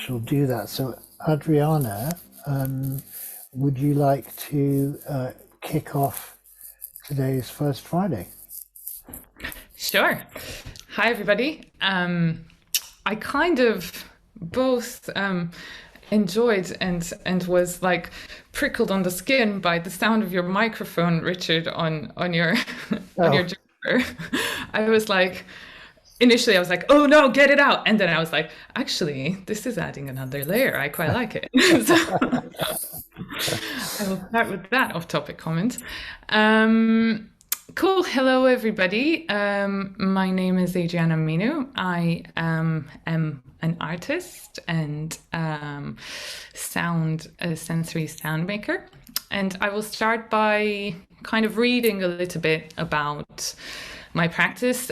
shall do that. So, Adriana, would you like to kick off today's First Friday? Sure. Hi, everybody. I kind of both enjoyed and was like prickled on the skin by the sound of your microphone, Richard, on your on your Oh, jumper. I was like, initially I was like, oh no, get it out, and then I was like, actually, this is adding another layer. I quite like it. So I will start with that off-topic comment. Um, Cool. Hello, everybody. My name is Adriana Minu. I am an artist and a sensory sound maker. And I will start by kind of reading a little bit about my practice.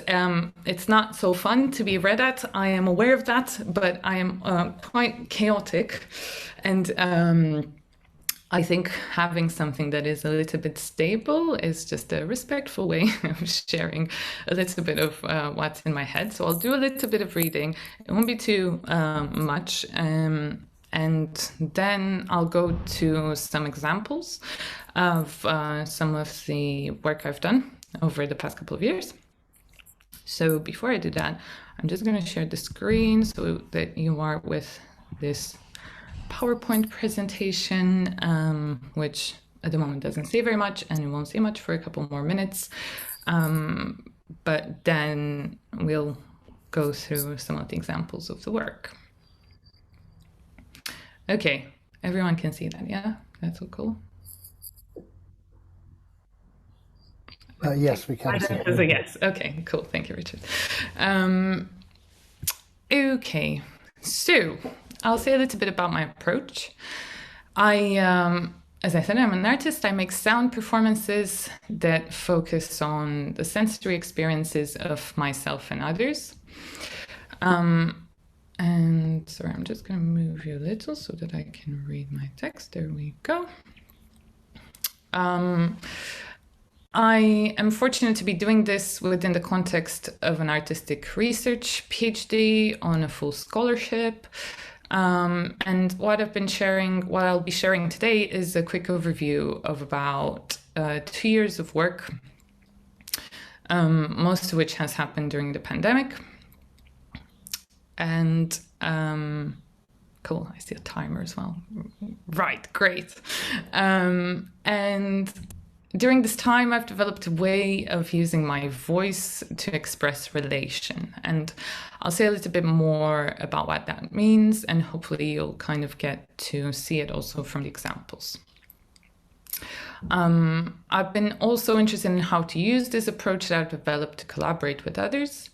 It's not so fun to be read at. I am aware of that, but I am quite chaotic. And I think having something that is a little bit stable is just a respectful way of sharing a little bit of what's in my head. So I'll do a little bit of reading. It won't be too much. And then I'll go to some examples of some of the work I've done over the past couple of years. So before I do that, I'm just going to share the screen so that you are with this PowerPoint presentation, which at the moment doesn't say very much, and it won't say much for a couple more minutes. But then we'll go through some of the examples of the work. Okay, everyone can see that, yeah? That's all cool. yes, we can see That's a it. yes. Okay, cool. Thank you, Richard. Okay, so I'll say a little bit about my approach. As I said, I'm an artist. I make sound performances that focus on the sensory experiences of myself and others. And sorry, I'm just going to move you a little so that I can read my text. There we go. I am fortunate to be doing this within the context of an artistic research PhD on a full scholarship. And what I'll be sharing today is a quick overview of about 2 years of work, most of which has happened during the pandemic. And cool, I see a timer as well. Right, great. And during this time, I've developed a way of using my voice to express relation. And I'll say a little bit more about what that means, and hopefully you'll kind of get to see it also from the examples. I've been also interested in how to use this approach that I've developed to collaborate with others.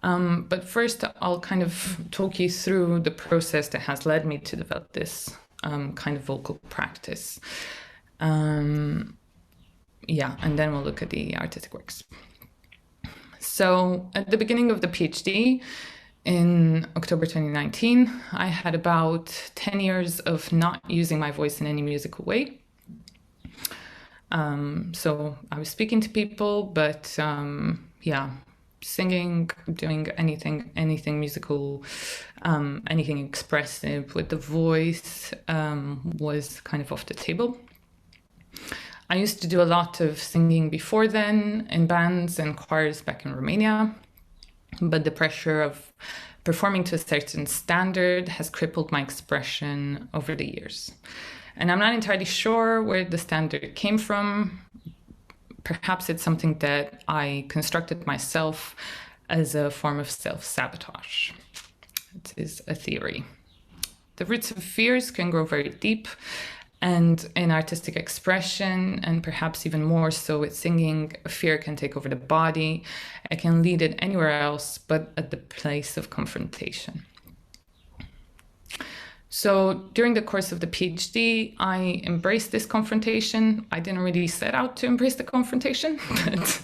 But first, I'll kind of talk you through the process that has led me to develop this kind of vocal practice. Yeah, and then we'll look at the artistic works. So at the beginning of the PhD in October 2019, I had about 10 years of not using my voice in any musical way. So I was speaking to people, but yeah, singing, doing anything musical, anything expressive with the voice was kind of off the table. I used to do a lot of singing before then in bands and choirs back in Romania, but the pressure of performing to a certain standard has crippled my expression over the years. And I'm not entirely sure where the standard came from. Perhaps it's something that I constructed myself as a form of self-sabotage. It is a theory. The roots of fears can grow very deep, and in artistic expression, and perhaps even more so with singing, fear can take over the body. It can lead it anywhere else but at the place of confrontation. So during the course of the PhD, I embraced this confrontation. I didn't really set out to embrace the confrontation, but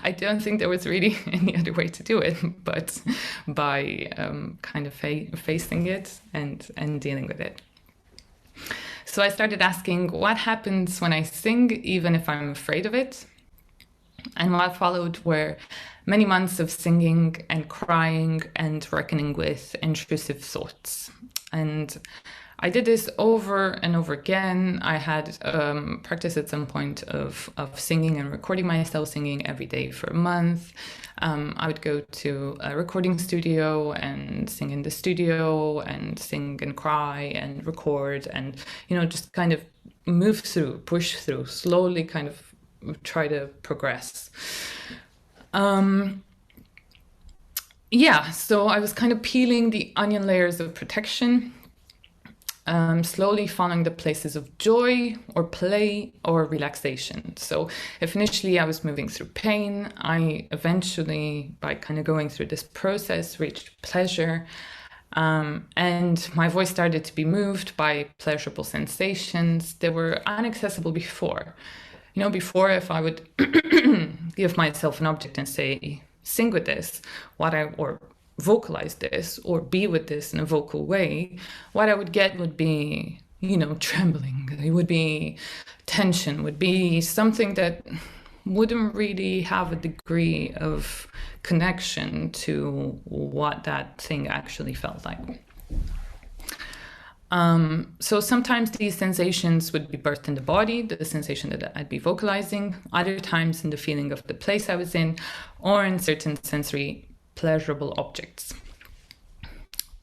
I don't think there was really any other way to do it but by kind of facing it and dealing with it. So I started asking what happens when I sing, even if I'm afraid of it. And what followed were many months of singing and crying and reckoning with intrusive thoughts. And I did this over and over again. I had practice at some point of singing and recording myself singing every day for a month. I would go to a recording studio and sing in the studio and sing and cry and record and, just kind of move through, push through, slowly kind of try to progress. So I was kind of peeling the onion layers of protection, slowly following the places of joy or play or relaxation. So if initially I was moving through pain, I eventually, by kind of going through this process, reached pleasure. And my voice started to be moved by pleasurable sensations that were inaccessible before. Before, if I would give myself an object and say, sing with this, or vocalize this, or be with this in a vocal way, what I would get would be, trembling. It would be tension, would be something that wouldn't really have a degree of connection to what that thing actually felt like. So sometimes these sensations would be birthed in the body, the sensation that I'd be vocalizing, other times in the feeling of the place I was in, or in certain sensory pleasurable objects.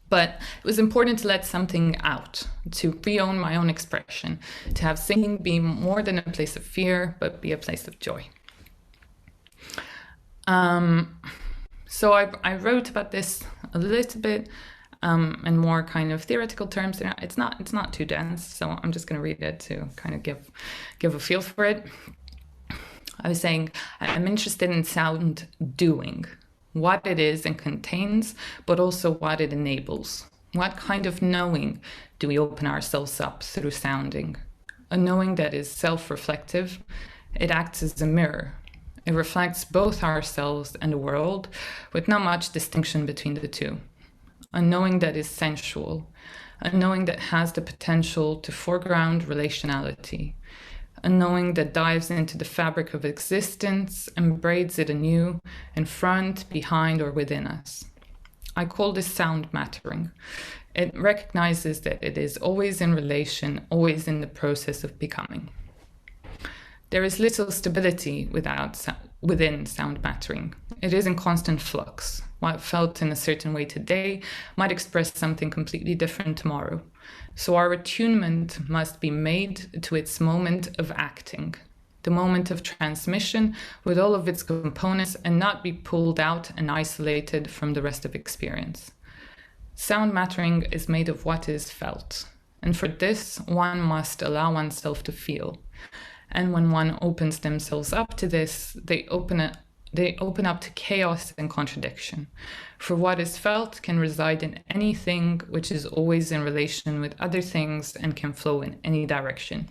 But it was important to let something out, to re-own my own expression, to have singing be more than a place of fear, but be a place of joy. So I wrote about this a little bit, in more kind of theoretical terms. It's not too dense, so I'm just going to read it to kind of give a feel for it. I was saying I'm interested in sound doing, what it is and contains, but also what it enables. What kind of knowing do we open ourselves up through sounding? A knowing that is self-reflective. It acts as a mirror. It reflects both ourselves and the world, with not much distinction between the two. A knowing that is sensual, a knowing that has the potential to foreground relationality, a knowing that dives into the fabric of existence and braids it anew in front, behind, or within us. I call this sound mattering. It recognizes that it is always in relation, always in the process of becoming. There is little stability within sound mattering. It is in constant flux. What felt in a certain way today might express something completely different tomorrow. So our attunement must be made to its moment of acting, the moment of transmission with all of its components, and not be pulled out and isolated from the rest of experience. Sound mattering is made of what is felt. And for this, one must allow oneself to feel. And when one opens themselves up to this, they open up to chaos and contradiction. For what is felt can reside in anything, which is always in relation with other things and can flow in any direction.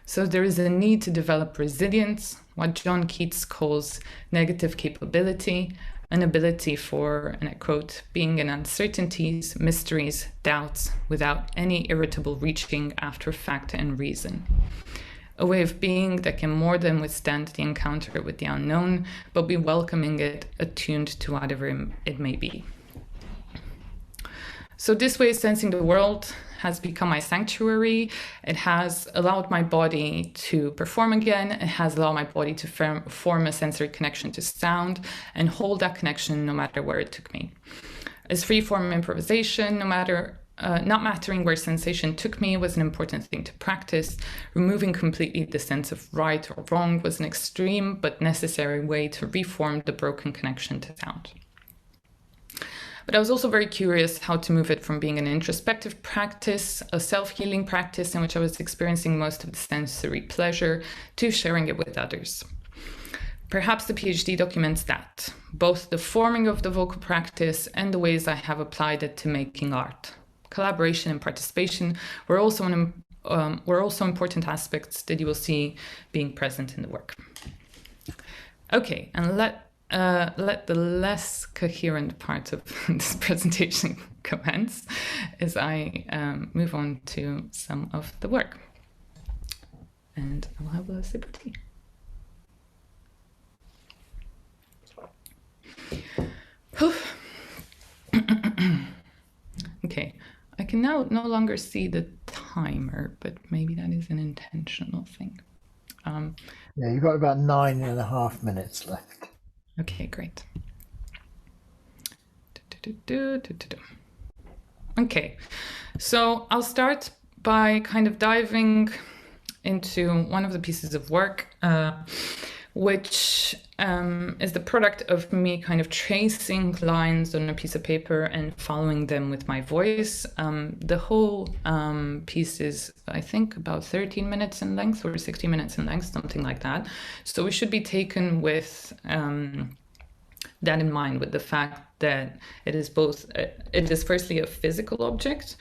So there is a need to develop resilience, what John Keats calls negative capability, an ability for, and I quote, being in uncertainties, mysteries, doubts, without any irritable reaching after fact and reason. A way of being that can more than withstand the encounter with the unknown, but be welcoming it, attuned to whatever it may be. So this way of sensing the world has become my sanctuary. It has allowed my body to perform again. It has allowed my body to form a sensory connection to sound and hold that connection no matter where it took me. As free-form improvisation, not mattering where sensation took me was an important thing to practice. Removing completely the sense of right or wrong was an extreme but necessary way to reform the broken connection to sound. But I was also very curious how to move it from being an introspective practice, a self-healing practice in which I was experiencing most of the sensory pleasure, to sharing it with others. Perhaps the PhD documents that, both the forming of the vocal practice and the ways I have applied it to making art. Collaboration and participation were also important aspects that you will see being present in the work. Okay, and let the less coherent part of this presentation commence as I move on to some of the work. And I'll have a sip of tea. Okay, I can now no longer see the timer, but maybe that is an intentional thing. Yeah, you've got about 9.5 minutes left. Okay, great. Okay, so I'll start by kind of diving into one of the pieces of work, which is the product of me kind of tracing lines on a piece of paper and following them with my voice. The whole piece is, I think, about 13 minutes in length or 16 minutes in length, something like that. So we should be taken with that in mind, with the fact that it is firstly a physical object.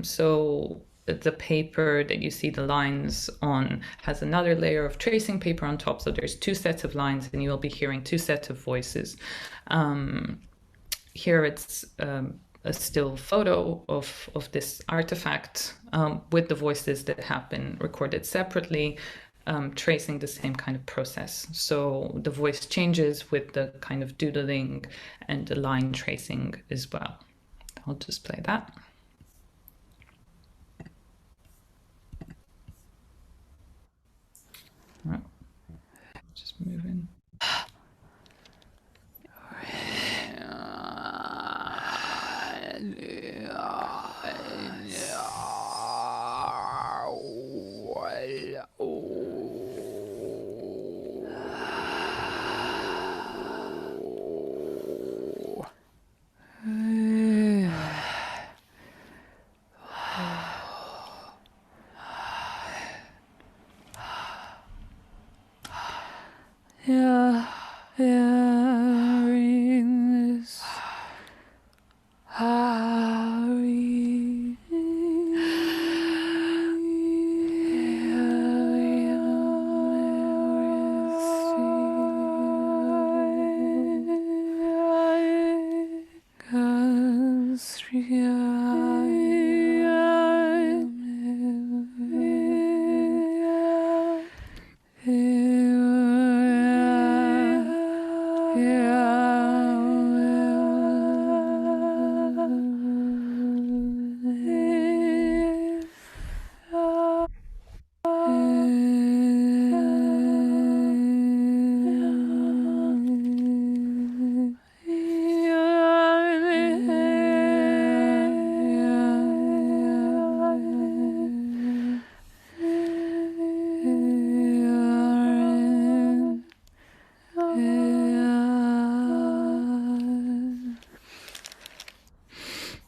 So the paper that you see the lines on has another layer of tracing paper on top. So there's two sets of lines and you will be hearing two sets of voices. Here it's a still photo of this artifact with the voices that have been recorded separately, tracing the same kind of process. So the voice changes with the kind of doodling and the line tracing as well. I'll just play that. Right. Just move in.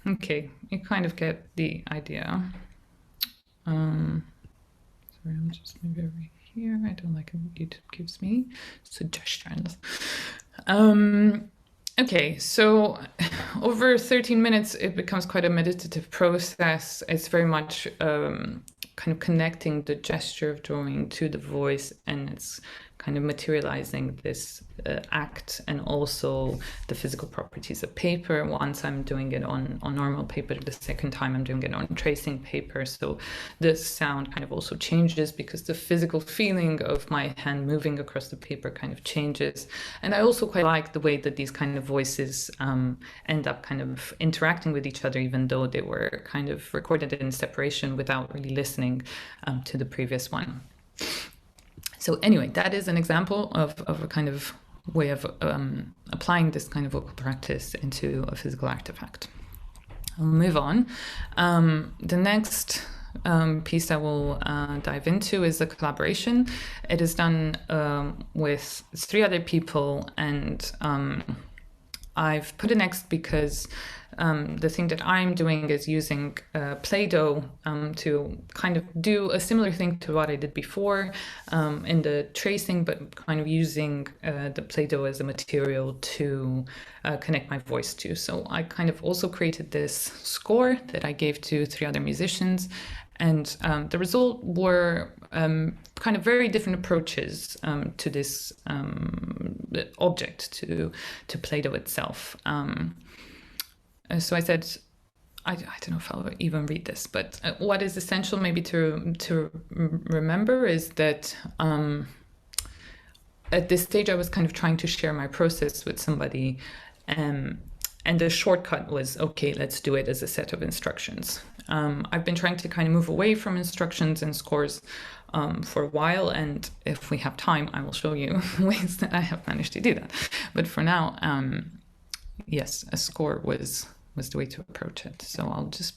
Okay, you kind of get the idea. Sorry, I'm just maybe over here. I don't like it. YouTube gives me suggestions. Okay, so over 13 minutes, it becomes quite a meditative process. It's very much kind of connecting the gesture of drawing to the voice, and it's kind of materializing this act and also the physical properties of paper. Once I'm doing it on normal paper, the second time I'm doing it on tracing paper. So the sound kind of also changes because the physical feeling of my hand moving across the paper kind of changes. And I also quite like the way that these kind of voices end up kind of interacting with each other, even though they were kind of recorded in separation without really listening to the previous one. So anyway, that is an example of a kind of way of applying this kind of vocal practice into a physical artifact. I'll move on. The next piece I will dive into is a collaboration. It is done with 3 other people, and I've put it next because the thing that I'm doing is using Play-Doh to kind of do a similar thing to what I did before in the tracing, but kind of using the Play-Doh as a material to connect my voice to. So I kind of also created this score that I gave to 3 other musicians, and the result were kind of very different approaches to this object, to Play-Doh itself. So I said, I don't know if I'll even read this, but what is essential maybe to remember is that at this stage I was kind of trying to share my process with somebody, and and the shortcut was, okay, let's do it as a set of instructions. I've been trying to kind of move away from instructions and scores for a while, and if we have time, I will show you ways that I have managed to do that. But for now, yes, a score was the way to approach it. So I'll just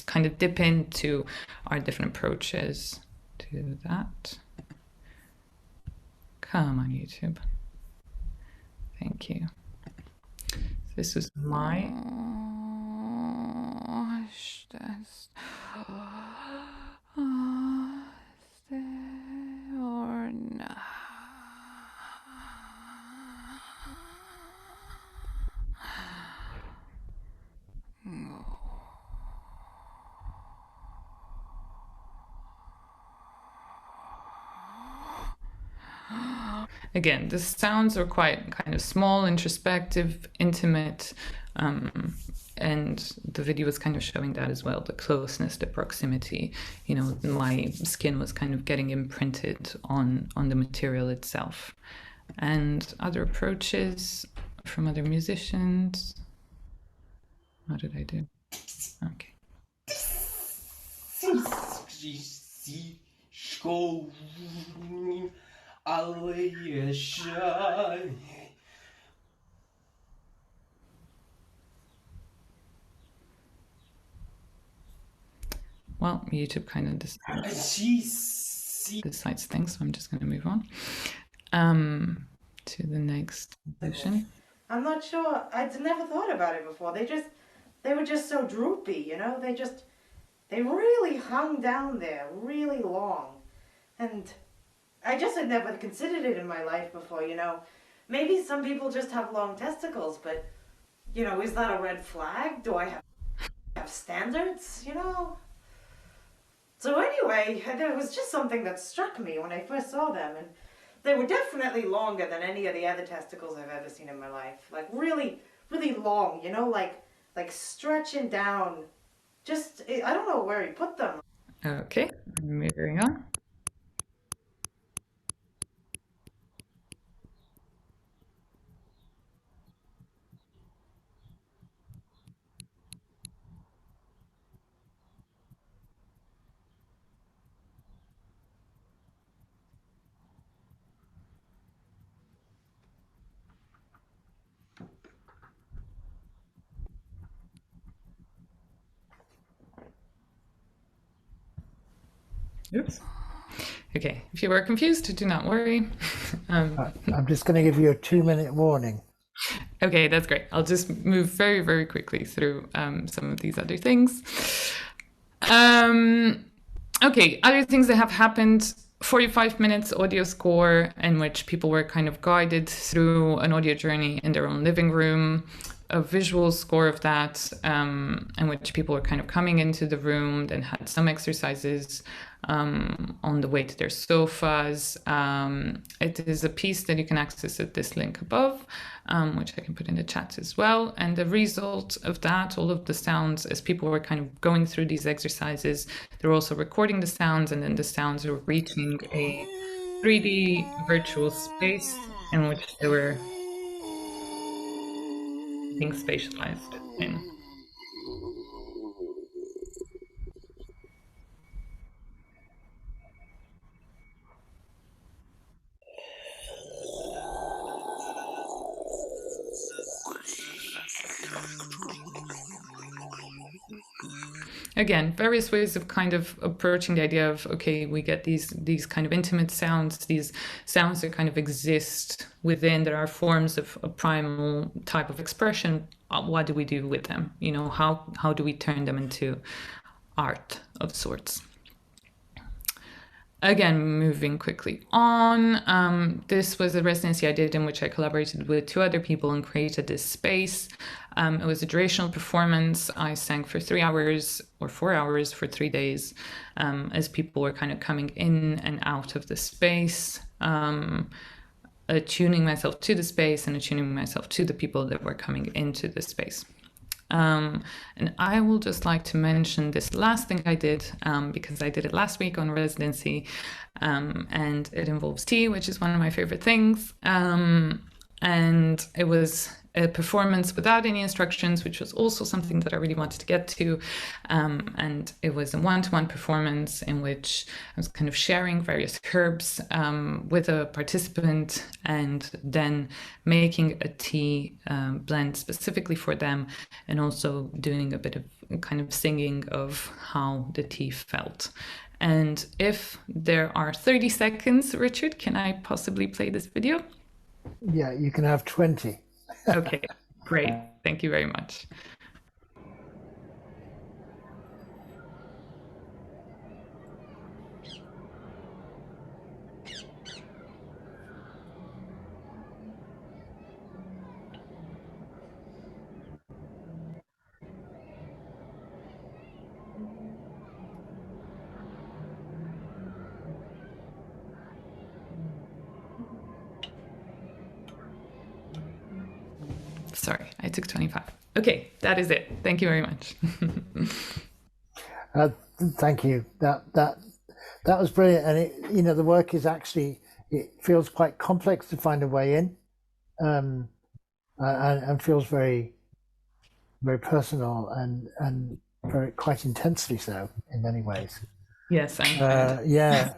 kind of dip into our different approaches to that. Come on, YouTube. Thank you. This is my again, the sounds are quite kind of small, introspective, intimate, and the video was kind of showing that as well, the closeness, the proximity. You know, my skin was kind of getting imprinted on the material itself. And other approaches from other musicians. What did I do? Okay. Well, YouTube kind of decides things, so I'm just going to move on to the next session. I'm not sure. I'd never thought about it before. They were just so droopy, you know? They really hung down there really long. And I just had never considered it in my life before, you know? Maybe some people just have long testicles, but, you know, is that a red flag? Do I have standards, you know? So anyway, there was just something that struck me when I first saw them, and they were definitely longer than any of the other testicles I've ever seen in my life. Like really, really long, you know, like stretching down. Just, I don't know where he put them. Okay, moving on. Oops. Okay, if you were confused, do not worry. I'm just going to give you a 2-minute warning. Okay, that's great. I'll just move very, very quickly through some of these other things. Okay, other things that have happened. 45 minutes audio score in which people were kind of guided through an audio journey in their own living room. A visual score of that in which people were kind of coming into the room, then had some exercises on the way to their sofas. It is a piece that you can access at this link above, which I can put in the chat as well. And the result of that, all of the sounds, as people were kind of going through these exercises, they're also recording the sounds, and then the sounds are reaching a 3D virtual space in which they were being spatialized in. Again, various ways of kind of approaching the idea of, okay, we get these kind of intimate sounds, these sounds that kind of exist within, there are forms of a primal type of expression. What do we do with them? You know, how do we turn them into art of sorts? Again, moving quickly on, this was a residency I did in which I collaborated with 2 other people and created this space. It was a durational performance. I sang for 3 hours or 4 hours for 3 days as people were kind of coming in and out of the space, attuning myself to the space and attuning myself to the people that were coming into the space. And I will just like to mention this last thing I did because I did it last week on residency, and it involves tea, which is one of my favorite things. And it was a performance without any instructions, which was also something that I really wanted to get to. And it was a one-to-one performance in which I was kind of sharing various herbs with a participant and then making a tea blend specifically for them, and also doing a bit of kind of singing of how the tea felt. And if there are 30 seconds, Richard, can I possibly play this video? Yeah, you can have 20. Okay, great. Thank you very much. Sorry, I took 25. Okay, that is it. Thank you very much. Thank you. That was brilliant, and the work is actually, it feels quite complex to find a way in, and feels very, very personal and very quite intensely so in many ways. Yes, yeah.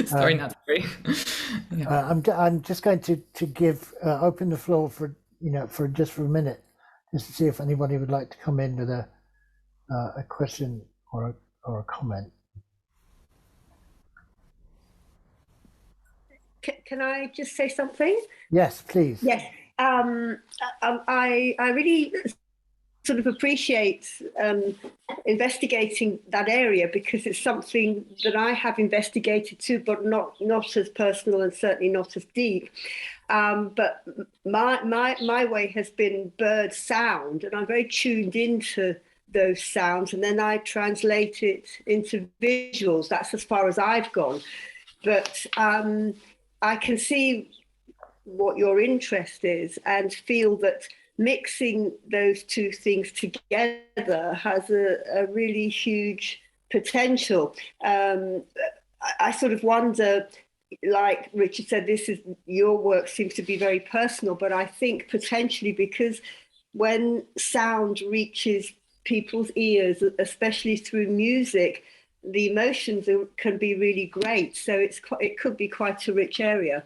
Story, not story. Yeah. I'm just going to give open the floor for for a minute, just to see if anybody would like to come in with a question or a comment. Can I just say something? Yes, please. Yes. I really sort of appreciate investigating that area, because it's something that I have investigated too, but not as personal and certainly not as deep. But my way has been bird sound, and I'm very tuned into those sounds, and then I translate it into visuals. That's as far as I've gone. But I can see what your interest is and feel that mixing those two things together has a really huge potential. I sort of wonder, like Richard said, your work seems to be very personal, but I think potentially because when sound reaches people's ears, especially through music, the emotions can be really great. So it could be quite a rich area.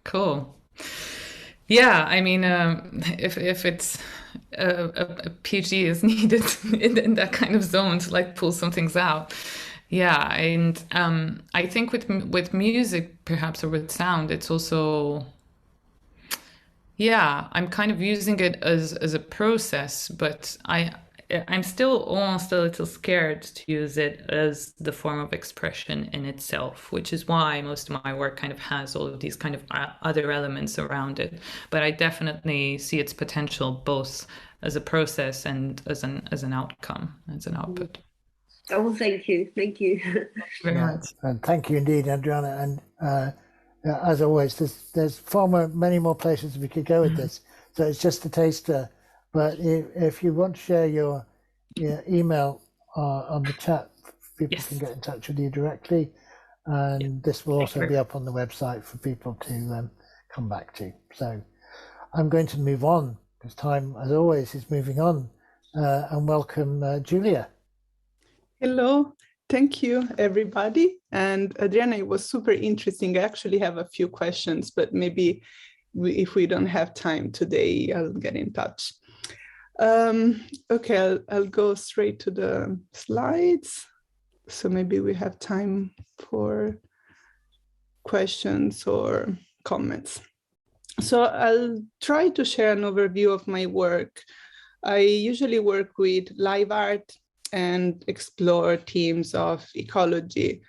Cool. Yeah, I mean, if it's a PhD is needed in that kind of zone to like pull some things out. Yeah, and I think with music perhaps, or with sound, it's also, yeah, I'm kind of using it as a process, but I'm still almost a little scared to use it as the form of expression in itself, which is why most of my work kind of has all of these kind of other elements around it. But I definitely see its potential both as a process and as an outcome, as an output. Oh, thank you. Thank you. Very much. And thank you indeed, Adriana. And as always, there's many more places we could go with this. So it's just a taster. But if you want to share your email on the chat, people can get in touch with you directly. And this will also be up on the website for people to come back to. So I'm going to move on, because time, as always, is moving on. And welcome, Giulia. Hello. Thank you, everybody. And Adriana, it was super interesting. I actually have a few questions, but maybe if we don't have time today, I'll get in touch. Okay, I'll go straight to the slides. So maybe we have time for questions or comments. So I'll try to share an overview of my work. I usually work with live art and explore themes of ecology.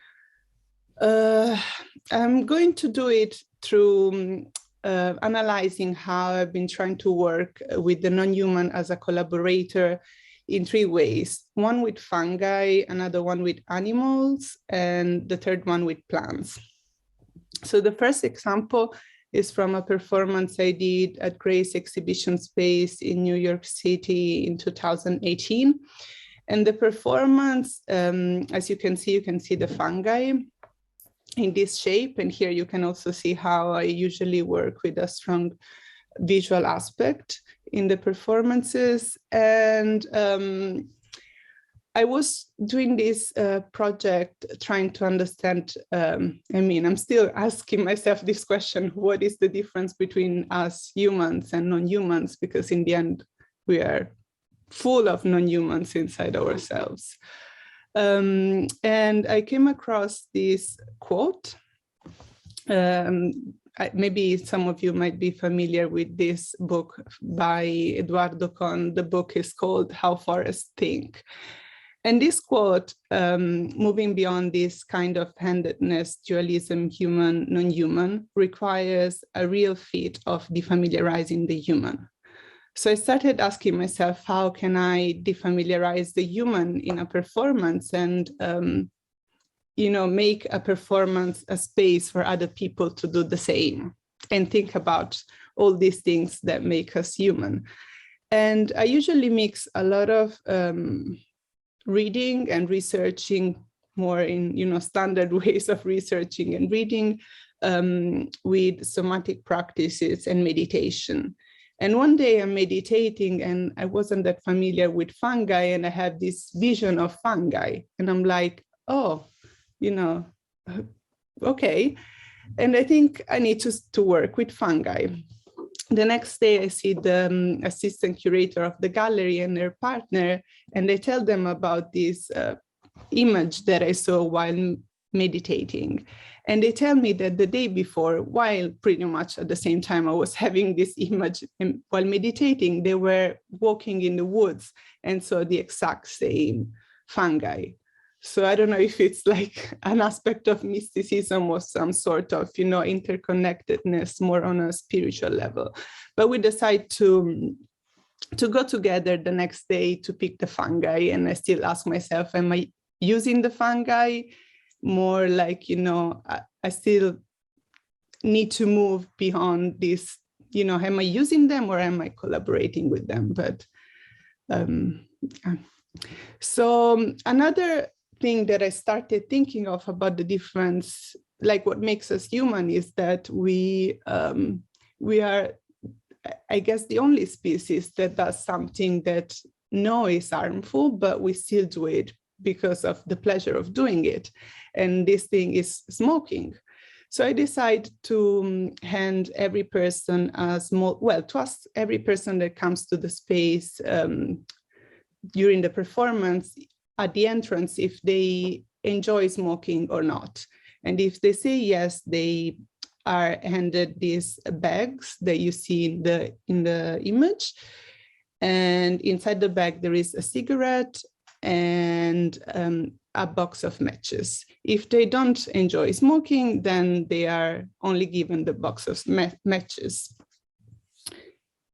I'm going to do it through analyzing how I've been trying to work with the non-human as a collaborator in three ways. One with fungi, another one with animals, and the third one with plants. So the first example is from a performance I did at Grace Exhibition Space in New York City in 2018. And the performance, as you can see the fungi. in this shape. And here you can also see how I usually work with a strong visual aspect in the performances. And I was doing this project trying to understand, I'm still asking myself this question, what is the difference between us humans and non-humans? Because in the end, we are full of non-humans inside ourselves. And I came across this quote. Maybe some of you might be familiar with this book by Eduardo Con. The book is called How Forests Think. And this quote, moving beyond this kind of handedness, dualism, human, non-human, requires a real feat of defamiliarizing the human. So I started asking myself, how can I defamiliarize the human in a performance and, make a performance a space for other people to do the same and think about all these things that make us human. And I usually mix a lot of reading and researching more in standard ways of researching and reading with somatic practices and meditation. And one day I'm meditating and I wasn't that familiar with fungi, and I have this vision of fungi and I'm like, oh, okay. And I think I need to work with fungi. The next day I see the assistant curator of the gallery and their partner, and I tell them about this image that I saw while meditating. And they tell me that the day before, while pretty much at the same time I was having this image and while meditating, they were walking in the woods and saw the exact same fungi. So I don't know if it's like an aspect of mysticism or some sort of, interconnectedness more on a spiritual level. But we decide to go together the next day to pick the fungi. And I still ask myself, am I using the fungi? More like, I still need to move beyond this, am I using them or am I collaborating with them? But so another thing that I started thinking of about the difference, like what makes us human, is that we are, I guess, the only species that does something that is harmful, but we still do it because of the pleasure of doing it. And this thing is smoking. So I decided to hand every person to ask every person that comes to the space during the performance at the entrance if they enjoy smoking or not. And if they say yes, they are handed these bags that you see in the image. And inside the bag, there is a cigarette and a box of matches. If they don't enjoy smoking, then they are only given the box of matches.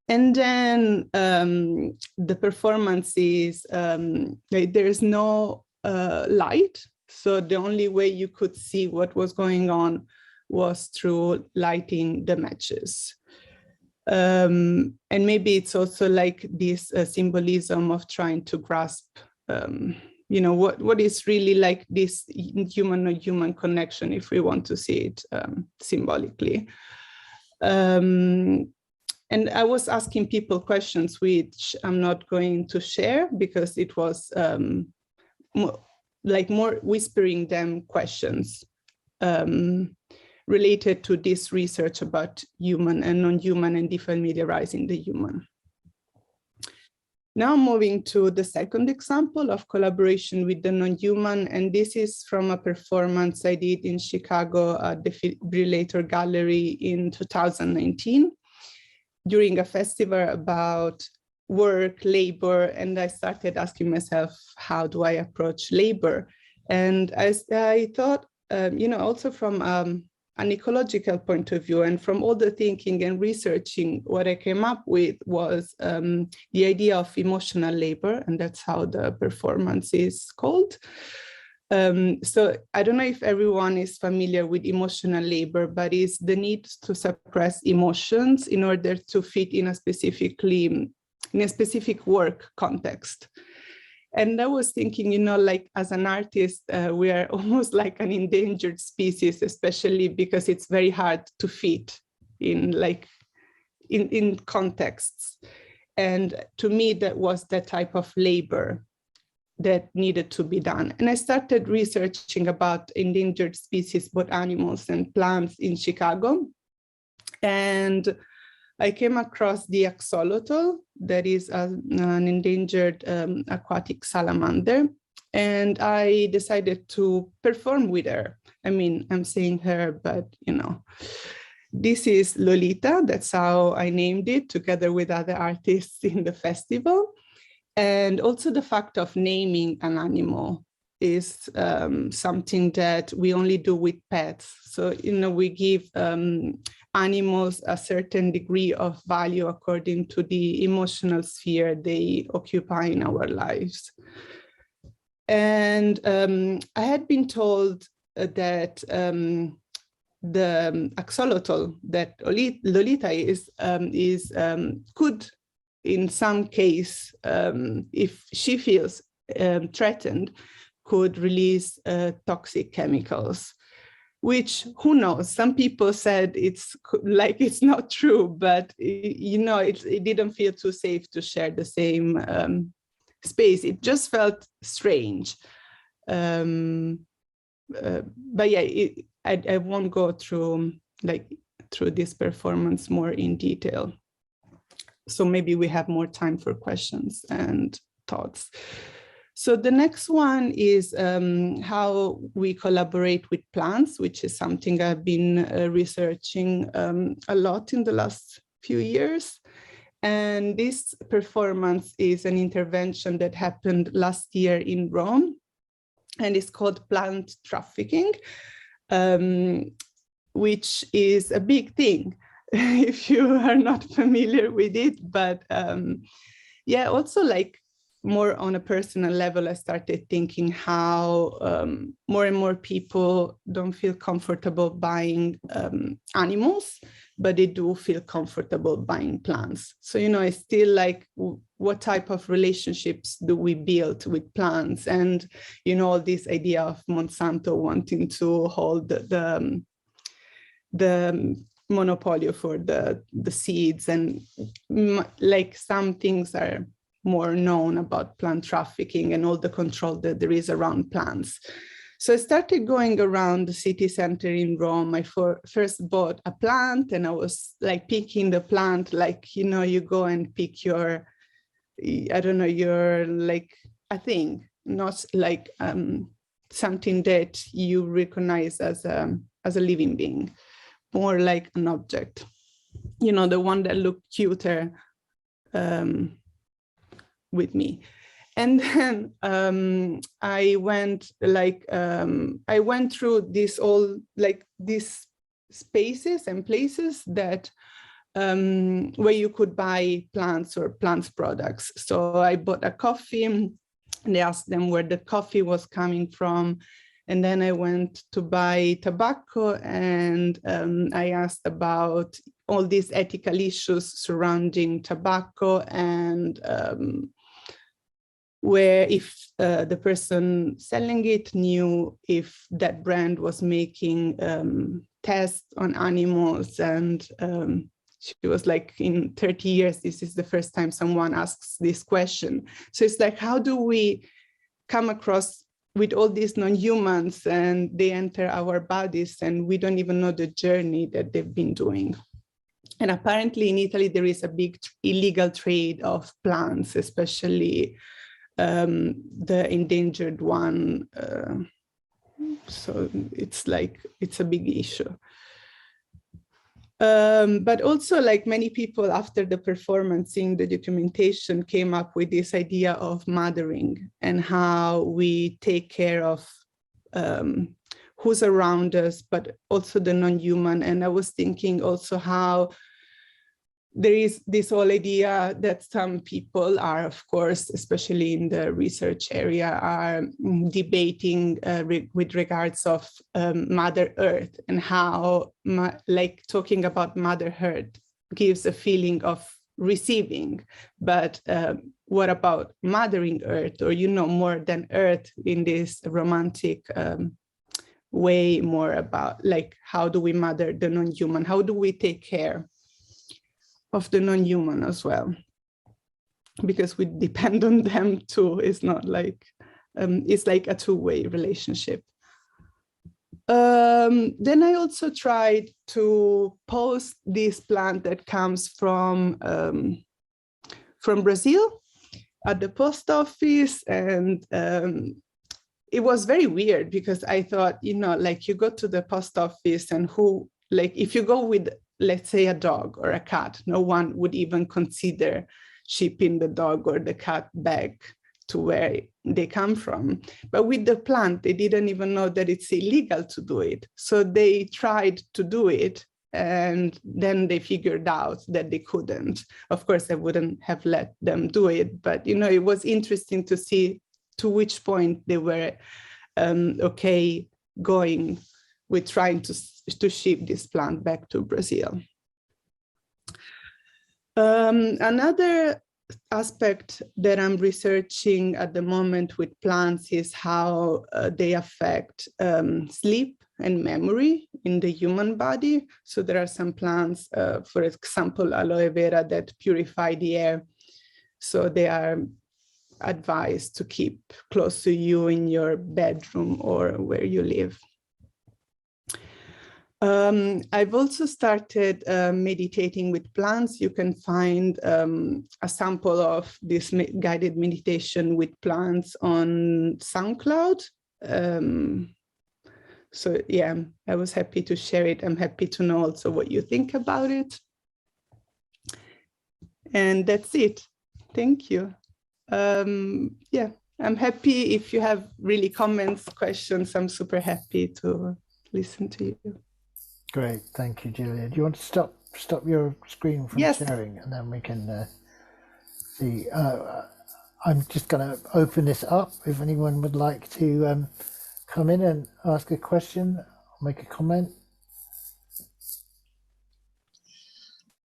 And then the performance is, there's no light. So the only way you could see what was going on was through lighting the matches. And maybe it's also like this symbolism of trying to grasp, what is really like this human connection, if we want to see it symbolically. And I was asking people questions which I'm not going to share because it was more whispering them questions related to this research about human and non-human and defamiliarizing the human. Now moving to the second example of collaboration with the non-human, and this is from a performance I did in Chicago at the Defibrillator Gallery in 2019 during a festival about work, labor, and I started asking myself, how do I approach labor? And as I thought, also from an ecological point of view and from all the thinking and researching, what I came up with was the idea of emotional labor, and that's how the performance is called. So I don't know if everyone is familiar with emotional labor, but it's the need to suppress emotions in order to fit in a specific work context. And I was thinking, you know, like as an artist, we are almost like an endangered species, especially because it's very hard to fit in like in contexts. And to me, that was the type of labor that needed to be done. And I started researching about endangered species, both animals and plants in Chicago. And I came across the axolotl, that is an endangered aquatic salamander. And I decided to perform with her. I mean, I'm saying her, but you know, this is Lolita. That's how I named it, together with other artists in the festival. And also the fact of naming an animal is something that we only do with pets. So, you know, we give animals a certain degree of value according to the emotional sphere they occupy in our lives. And I had been told that the axolotl that Lolita is could, in some case, if she feels threatened, could release toxic chemicals, which, who knows, some people said it's like it's not true, but you know, it didn't feel too safe to share the same space. It just felt strange. But yeah, I won't go through this performance more in detail. So maybe we have more time for questions and thoughts. So the next one is how we collaborate with plants, which is something I've been researching a lot in the last few years. And this performance is an intervention that happened last year in Rome, and it's called plant trafficking, which is a big thing if you are not familiar with it. But yeah, also like more on a personal level, I started thinking how more and more people don't feel comfortable buying animals, but they do feel comfortable buying plants. So, you know, it's still like, what type of relationships do we build with plants? And, you know, this idea of Monsanto wanting to hold the monopoly for the seeds, and like some things are more known about plant trafficking and all the control that there is around plants. So I started going around the city center in Rome. I first bought a plant, and I was like picking the plant, like, you know, you go and pick your, I don't know, your like a thing, not like something that you recognize as a living being, more like an object, you know, the one that looked cuter with me. And then I went through this all like these spaces and places that where you could buy plants or plants products. So I bought a coffee, and I asked them where the coffee was coming from. And then I went to buy tobacco, and I asked about all these ethical issues surrounding tobacco, and where if the person selling it knew if that brand was making tests on animals. And she was like, in 30 years, this is the first time someone asks this question. So it's like, how do we come across with all these non-humans, and they enter our bodies and we don't even know the journey that they've been doing? And apparently in Italy, there is a big illegal trade of plants, especially the endangered one. So it's like, it's a big issue. But also, like, many people after the performance, seeing the documentation, came up with this idea of mothering and how we take care of who's around us, but also the non-human. And I was thinking also how there is this whole idea that some people are, of course, especially in the research area, are debating with regards of Mother Earth, and how like talking about Mother Earth gives a feeling of receiving, but what about mothering Earth, or, you know, more than Earth in this romantic way, more about like, how do we mother the non-human? How do we take care of the non-human as well? Because we depend on them too. It's not like, it's like a two-way relationship. Then I also tried to post this plant that comes from Brazil at the post office, and it was very weird because I thought, you know, like, you go to the post office and who, like, if you go with, let's say, a dog or a cat, no one would even consider shipping the dog or the cat back to where they come from. But with the plant, they didn't even know that it's illegal to do it. So they tried to do it, and then they figured out that they couldn't. Of course, I wouldn't have let them do it, but, you know, it was interesting to see to which point they were okay going with trying to ship this plant back to Brazil. Another aspect that I'm researching at the moment with plants is how they affect sleep and memory in the human body. So there are some plants, for example, aloe vera, that purify the air. So they are advised to keep close to you in your bedroom or where you live. I've also started meditating with plants. You can find a sample of this guided meditation with plants on SoundCloud. So yeah, I was happy to share it. I'm happy to know also what you think about it. And that's it. Thank you. Yeah, I'm happy if you have really comments, questions. I'm super happy to listen to you. Great, thank you, Giulia. Do you want to stop your screen from sharing, and then we can see? I'm just going to open this up. If anyone would like to come in and ask a question or make a comment.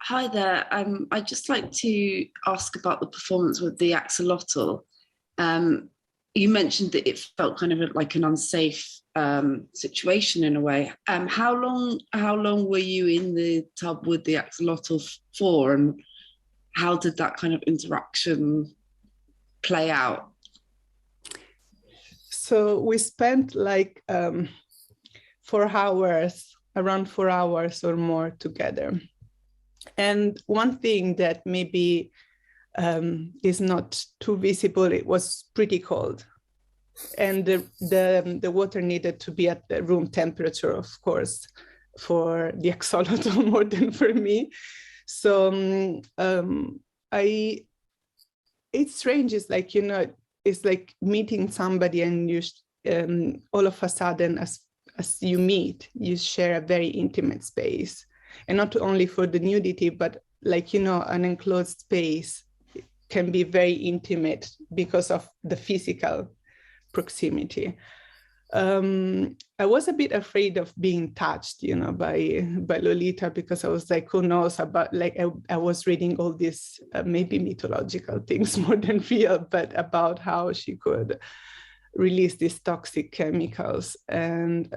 Hi there. I'd just like to ask about the performance with the axolotl. You mentioned that it felt kind of like an unsafe situation in a way. How long were you in the tub with the axolotl for, and how did that kind of interaction play out? So we spent like 4 hours, around 4 hours or more together. And one thing that maybe is not too visible, it was pretty cold. And the water needed to be at the room temperature, of course, for the axolotl more than for me. So it's strange. It's like, you know, it's like meeting somebody and you all of a sudden, as you meet, you share a very intimate space. And not only for the nudity, but like, you know, an enclosed space can be very intimate because of the physical proximity. I was a bit afraid of being touched, you know, by Lolita, because I was like, who knows about, like, I was reading all these maybe mythological things more than real, but about how she could release these toxic chemicals. And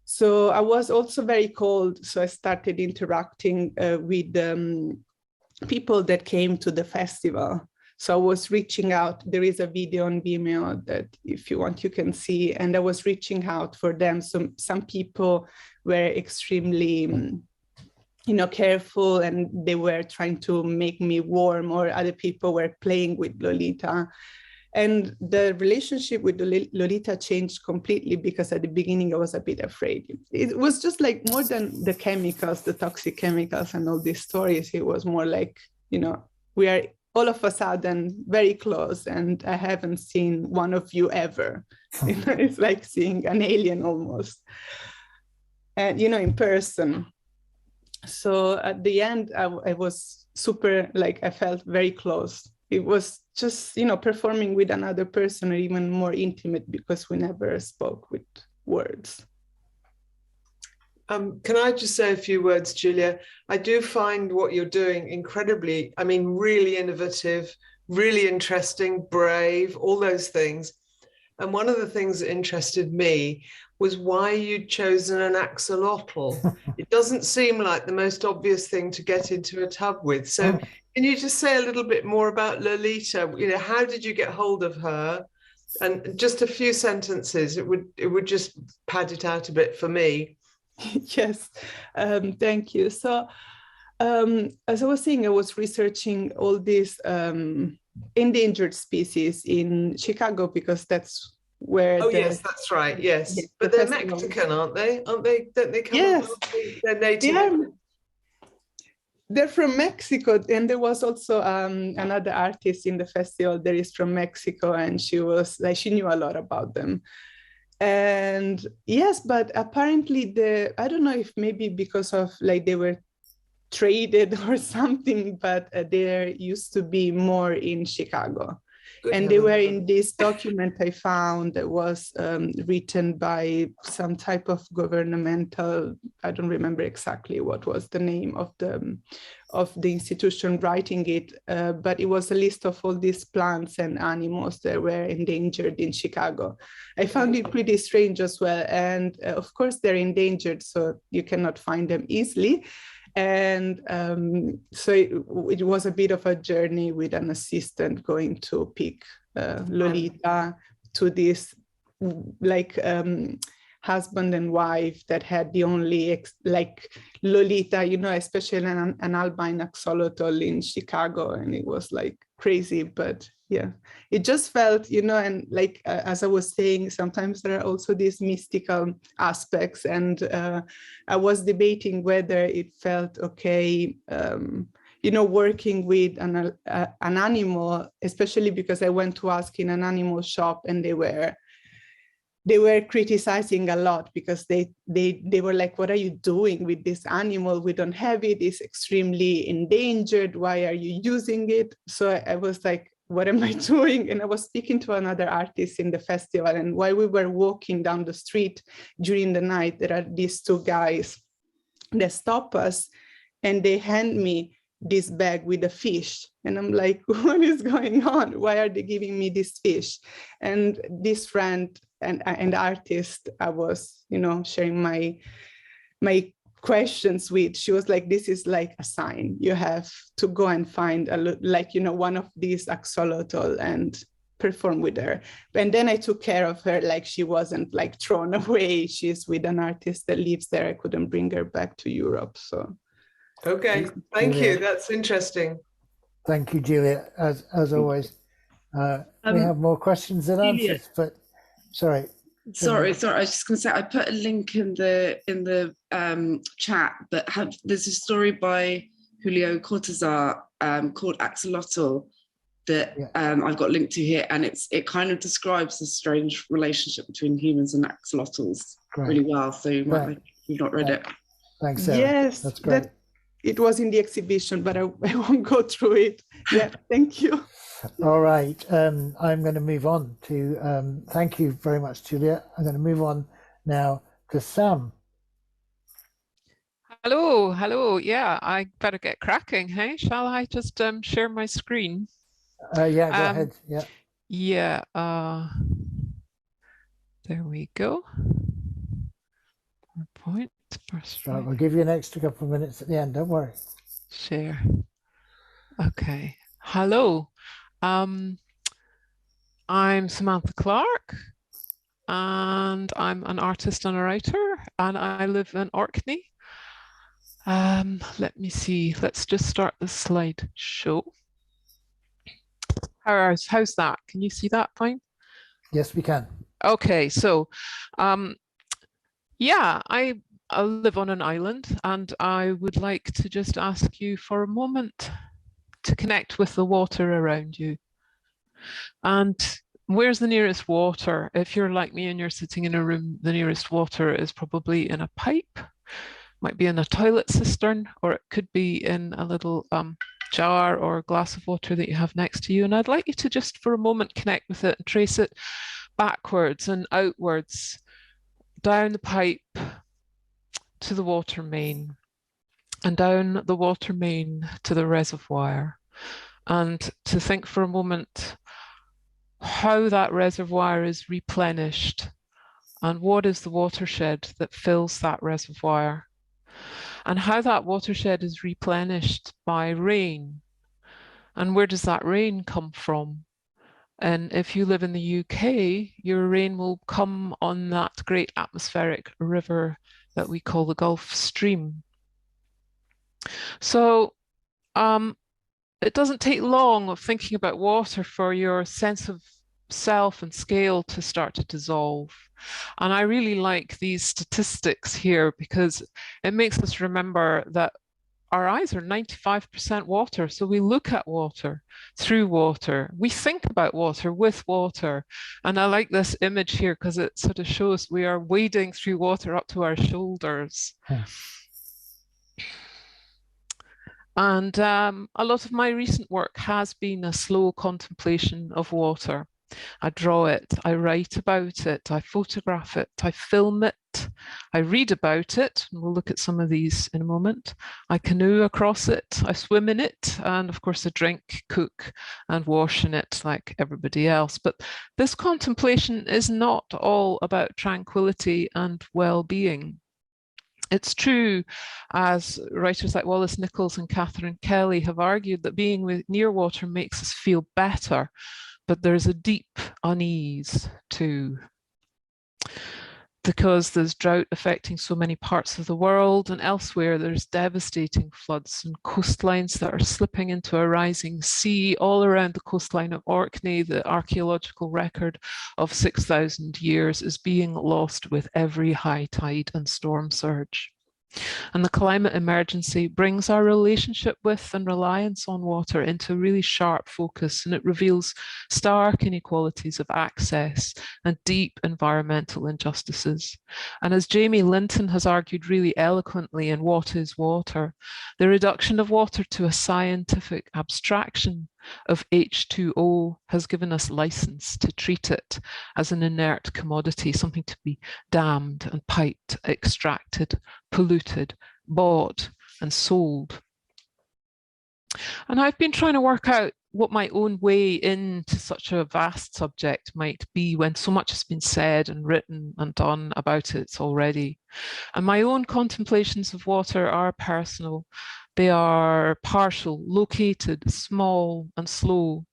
so I was also very cold. So I started interacting with people that came to the festival. So I was reaching out. There is a video on Vimeo that if you want, you can see. And I was reaching out for them. So some people were extremely, you know, careful, and they were trying to make me warm, or other people were playing with Lolita. And the relationship with Lolita changed completely, because at the beginning I was a bit afraid. It was just like more than the chemicals, the toxic chemicals and all these stories. It was more like, you know, we are all of a sudden very close, and I haven't seen one of you ever. You know, it's like seeing an alien almost, and, you know, in person. So at the end, I was super, like, I felt very close. It was just, you know, performing with another person, or even more intimate, because we never spoke with words. Can I just say a few words, Giulia? I do find what you're doing incredibly, I mean, really innovative, really interesting, brave, all those things. And one of the things that interested me was why you'd chosen an axolotl. It doesn't seem like the most obvious thing to get into a tub with. So can you just say a little bit more about Lolita? You know, how did you get hold of her? And just a few sentences, it would just pad it out a bit for me. Yes, thank you. So as I was saying, I was researching all these endangered species in Chicago because that's where yes, that's right. Yes, but they're Mexican, aren't they? Aren't they? Don't they come? Yes, they're native. They're from Mexico, and there was also another artist in the festival that is from Mexico, and she was like, she knew a lot about them. And yes, but apparently I don't know if maybe because of like they were traded or something, but there used to be more in Chicago. Good and they were in this document I found that was written by some type of governmental, I don't remember exactly what was the name of the institution writing it, but it was a list of all these plants and animals that were endangered in Chicago. I found it pretty strange as well. And of course they're endangered, so you cannot find them easily. And so it was a bit of a journey with an assistant going to pick Lolita to this like husband and wife that had the only like Lolita, you know, especially an albino axolotl in Chicago, and it was like crazy. But yeah, it just felt, you know, and like as I was saying, sometimes there are also these mystical aspects, and I was debating whether it felt okay, you know, working with an animal, especially because I went to ask in an animal shop, and they were criticizing a lot because they were like, what are you doing with this animal? We don't have it. It's extremely endangered. Why are you using it? So I was like, what am I doing? And I was speaking to another artist in the festival. And while we were walking down the street during the night, there are these two guys that stop us and they hand me this bag with a fish. And I'm like, what is going on? Why are they giving me this fish? And this friend and artist I was, you know, sharing my questions with, she was like, this is like a sign. You have to go and find like, you know, one of these axolotl and perform with her. And then I took care of her, like she wasn't like thrown away. She's with an artist that lives there. I couldn't bring her back to Europe. So okay, thank you. That's interesting. Thank you, Giulia. As always, we have more questions than answers. But sorry. Sorry. I was just going to say I put a link in the chat, but there's a story by Julio Cortázar called Axolotl that I've got linked to here, and it kind of describes the strange relationship between humans and axolotls really well. So you might you've not read it. Thanks, Sarah. Yes, that's great. It was in the exhibition, but I won't go through it. Yeah, thank you. All right, I'm going to move on to, thank you very much, Giulia. I'm going to move on now to Sam. Hello. Yeah, I better get cracking, hey? Shall I just share my screen? Yeah, go ahead, yeah. Yeah, there we go. PowerPoint. Right, we'll give you an extra couple of minutes at the end, don't worry. Share. Okay, hello. I'm Samantha Clark, and I'm an artist and a writer, and I live in Orkney. Let me see, let's just start the slideshow. How's that? Can you see that fine? Yes, we can. Okay, so yeah, I live on an island, and I would like to just ask you for a moment to connect with the water around you. And where's the nearest water? If you're like me and you're sitting in a room, the nearest water is probably in a pipe, might be in a toilet cistern, or it could be in a little jar or glass of water that you have next to you. And I'd like you to just for a moment connect with it and trace it backwards and outwards, down the pipe, to the water main and down the water main to the reservoir, and to think for a moment how that reservoir is replenished and what is the watershed that fills that reservoir, and how that watershed is replenished by rain. And where does that rain come from? And if you live in the UK, your rain will come on that great atmospheric river that we call the Gulf Stream. So it doesn't take long of thinking about water for your sense of self and scale to start to dissolve. And I really like these statistics here because it makes us remember that our eyes are 95% water. So we look at water through water. We think about water with water. And I like this image here because it sort of shows we are wading through water up to our shoulders. And a lot of my recent work has been a slow contemplation of water. I draw it, I write about it, I photograph it, I film it, I read about it, and we'll look at some of these in a moment. I canoe across it, I swim in it, and of course I drink, cook, and wash in it like everybody else. But this contemplation is not all about tranquility and well-being. It's true, as writers like Wallace Nichols and Catherine Kelly have argued, that being near water makes us feel better, but there's a deep unease too, because there's drought affecting so many parts of the world, and elsewhere there's devastating floods and coastlines that are slipping into a rising sea. All around the coastline of Orkney, the archaeological record of 6,000 years is being lost with every high tide and storm surge. And the climate emergency brings our relationship with and reliance on water into really sharp focus, and it reveals stark inequalities of access and deep environmental injustices. And as Jamie Linton has argued really eloquently in What is Water, the reduction of water to a scientific abstraction of H2O has given us license to treat it as an inert commodity, something to be dammed and piped, extracted, polluted, bought and sold. And I've been trying to work out what my own way into such a vast subject might be when so much has been said and written and done about it already. And my own contemplations of water are personal. They are partial, located, small and slow.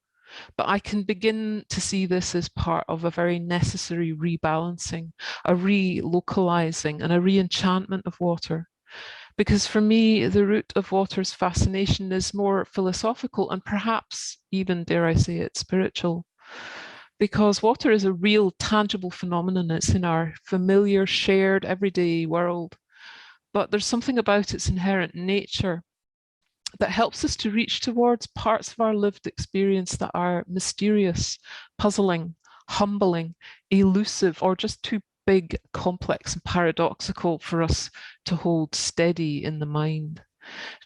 But I can begin to see this as part of a very necessary rebalancing, a relocalizing and a re-enchantment of water. Because for me, the root of water's fascination is more philosophical and perhaps even, dare I say it, spiritual. Because water is a real, tangible phenomenon. It's in our familiar, shared, everyday world. But there's something about its inherent nature that helps us to reach towards parts of our lived experience that are mysterious, puzzling, humbling, elusive, or just too big, complex, and paradoxical for us to hold steady in the mind.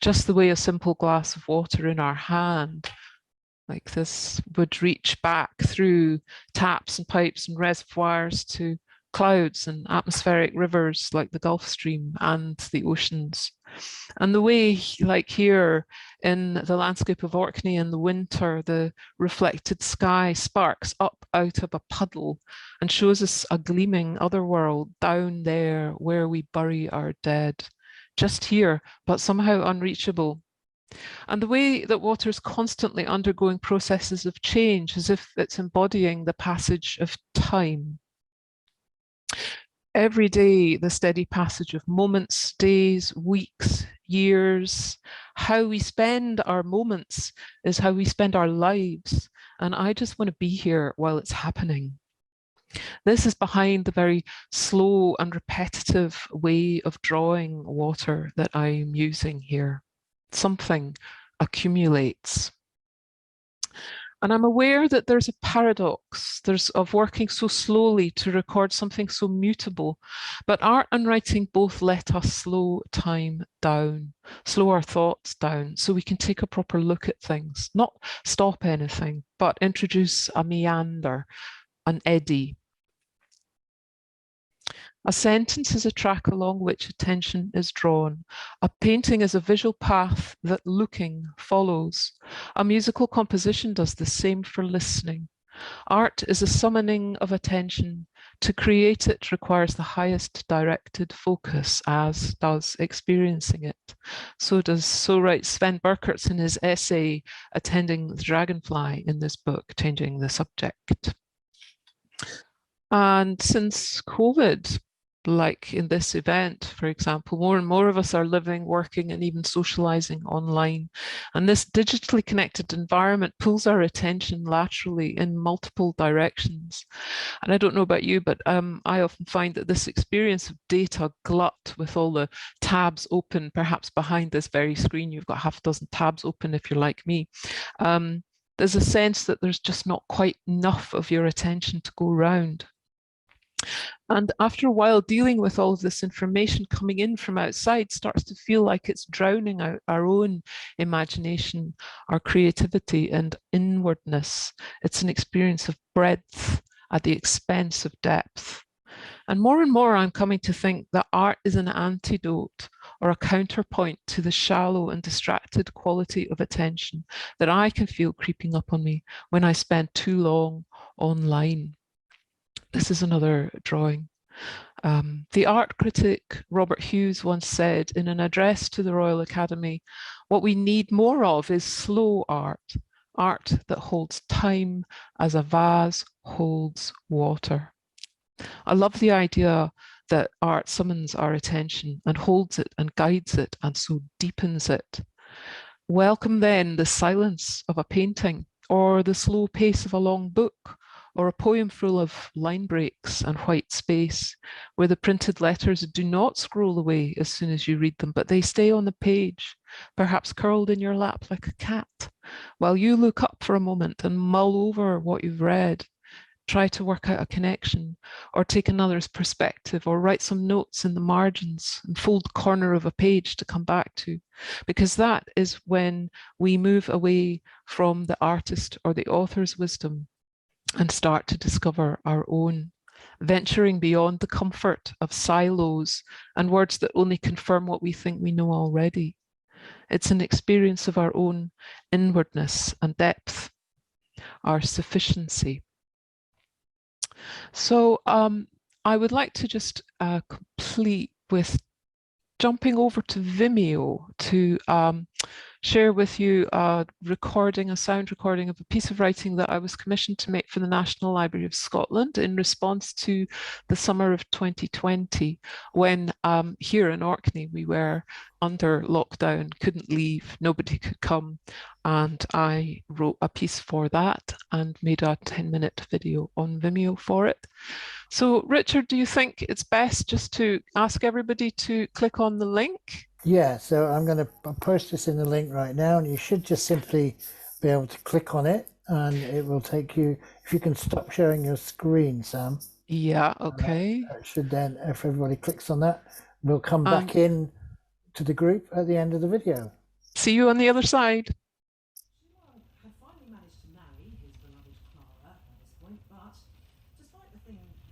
Just the way a simple glass of water in our hand, like this, would reach back through taps and pipes and reservoirs to clouds and atmospheric rivers like the Gulf Stream and the oceans. And the way, like here in the landscape of Orkney in the winter, the reflected sky sparks up out of a puddle and shows us a gleaming other world down there where we bury our dead, just here, but somehow unreachable. And the way that water is constantly undergoing processes of change, as if it's embodying the passage of time. Every day, the steady passage of moments, days, weeks, years. How we spend our moments is how we spend our lives. And I just want to be here while it's happening. This is behind the very slow and repetitive way of drawing water that I'm using here. Something accumulates. And I'm aware that there's a paradox of working so slowly to record something so mutable, but art and writing both let us slow time down, slow our thoughts down, so we can take a proper look at things, not stop anything, but introduce a meander, an eddy. A sentence is a track along which attention is drawn. A painting is a visual path that looking follows. A musical composition does the same for listening. Art is a summoning of attention. To create it requires the highest directed focus, as does experiencing it. So writes Sven Burkertz in his essay, Attending the Dragonfly, in this book, Changing the Subject. And since COVID, like in this event, for example, more and more of us are living, working, and even socializing online. And this digitally connected environment pulls our attention laterally in multiple directions. And I don't know about you, but I often find that this experience of data glut with all the tabs open, perhaps behind this very screen, you've got half a dozen tabs open if you're like me. There's a sense that there's just not quite enough of your attention to go around. And after a while, dealing with all of this information coming in from outside starts to feel like it's drowning out our own imagination, our creativity and inwardness. It's an experience of breadth at the expense of depth. And more I'm coming to think that art is an antidote or a counterpoint to the shallow and distracted quality of attention that I can feel creeping up on me when I spend too long online. This is another drawing. The art critic Robert Hughes once said in an address to the Royal Academy, what we need more of is slow art, art that holds time as a vase holds water. I love the idea that art summons our attention and holds it and guides it and so deepens it. Welcome then the silence of a painting or the slow pace of a long book, or a poem full of line breaks and white space, where the printed letters do not scroll away as soon as you read them, but they stay on the page, perhaps curled in your lap like a cat, while you look up for a moment and mull over what you've read, try to work out a connection, or take another's perspective, or write some notes in the margins and fold the corner of a page to come back to, because that is when we move away from the artist or the author's wisdom and start to discover our own, venturing beyond the comfort of silos and words that only confirm what we think we know already. It's an experience of our own inwardness and depth, our sufficiency. So I would like to just complete with jumping over to Vimeo to share with you a sound recording of a piece of writing that I was commissioned to make for the National Library of Scotland in response to the summer of 2020, when here in Orkney we were under lockdown, couldn't leave, nobody could come. And I wrote a piece for that and made a 10-minute video on Vimeo for it. So Richard, do you think it's best just to ask everybody to click on the link? Yeah, so I'm going to post this in the link right now, and you should just simply be able to click on it and it will take you, if you can stop sharing your screen, Sam. Yeah, okay. It should then, if everybody clicks on that, we'll come back in to the group at the end of the video. See you on the other side. Had finally managed to marry his beloved Clara at this point, but despite the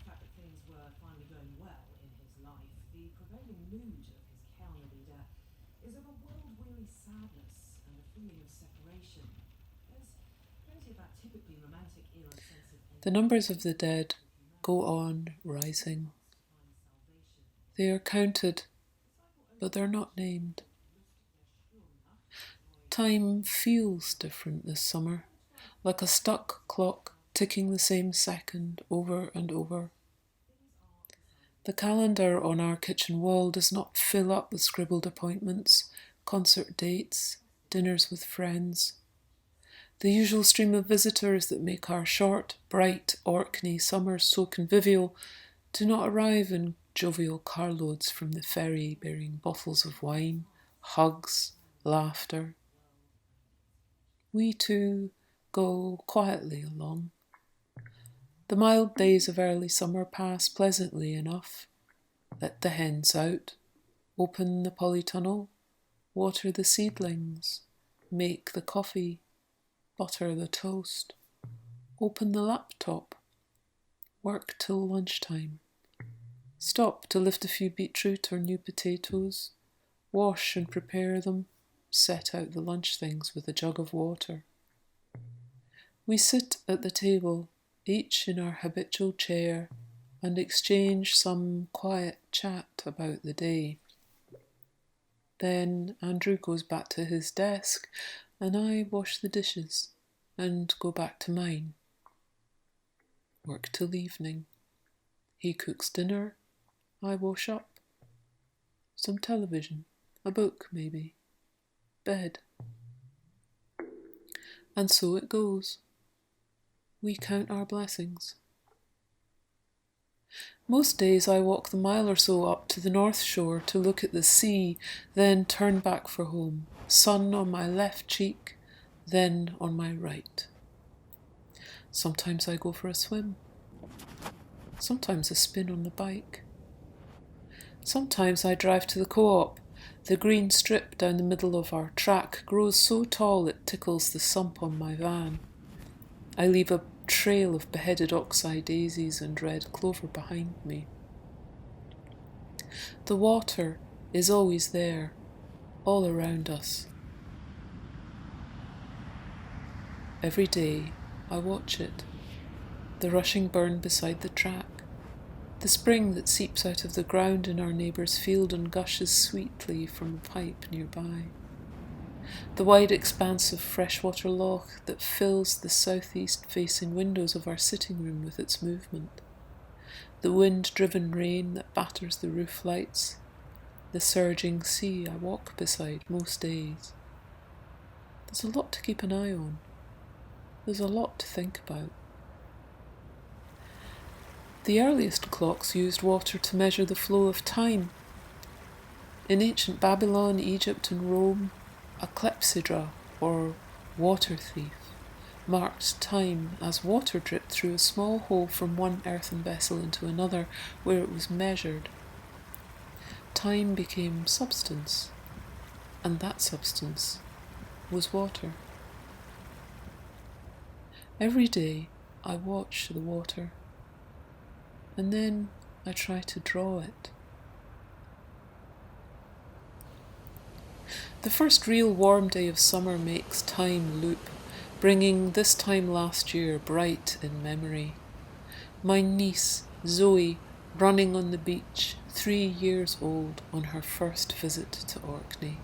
fact that things were finally going well in his life, the prevailing mood of his Cairn leader is of a world-weary sadness and a feeling of separation. There's plenty of that typically romantic era sense of... The numbers of the dead go on rising. They are counted, but they're not named. Time feels different this summer, like a stuck clock ticking the same second over and over. The calendar on our kitchen wall does not fill up with scribbled appointments, concert dates, dinners with friends. The usual stream of visitors that make our short, bright Orkney summers so convivial do not arrive in jovial carloads from the ferry bearing bottles of wine, hugs, laughter. We too go quietly along. The mild days of early summer pass pleasantly enough. Let the hens out, open the polytunnel, water the seedlings, make the coffee, butter the toast, open the laptop, work till lunchtime. Stop to lift a few beetroot or new potatoes, wash and prepare them, set out the lunch things with a jug of water. We sit at the table, each in our habitual chair, and exchange some quiet chat about the day. Then Andrew goes back to his desk, and I wash the dishes and go back to mine. Work till evening. He cooks dinner, I wash up. Some television, a book maybe, bed. And so it goes. We count our blessings. Most days I walk the mile or so up to the north shore to look at the sea, then turn back for home, sun on my left cheek, then on my right. Sometimes I go for a swim. Sometimes a spin on the bike. Sometimes I drive to the co-op. The green strip down the middle of our track grows so tall it tickles the sump on my van. I leave a trail of beheaded oxeye daisies and red clover behind me. The water is always there, all around us. Every day I watch it, the rushing burn beside the track, the spring that seeps out of the ground in our neighbour's field and gushes sweetly from a pipe nearby. The wide expanse of freshwater loch that fills the southeast-facing windows of our sitting room with its movement. The wind-driven rain that batters the roof lights. The surging sea I walk beside most days. There's a lot to keep an eye on. There's a lot to think about. The earliest clocks used water to measure the flow of time. In ancient Babylon, Egypt and Rome, a clepsydra, or water thief, marked time as water dripped through a small hole from one earthen vessel into another where it was measured. Time became substance, and that substance was water. Every day I watch the water, and then I try to draw it. The first real warm day of summer makes time loop, bringing this time last year bright in memory. My niece, Zoe, running on the beach, 3 years old, on her first visit to Orkney.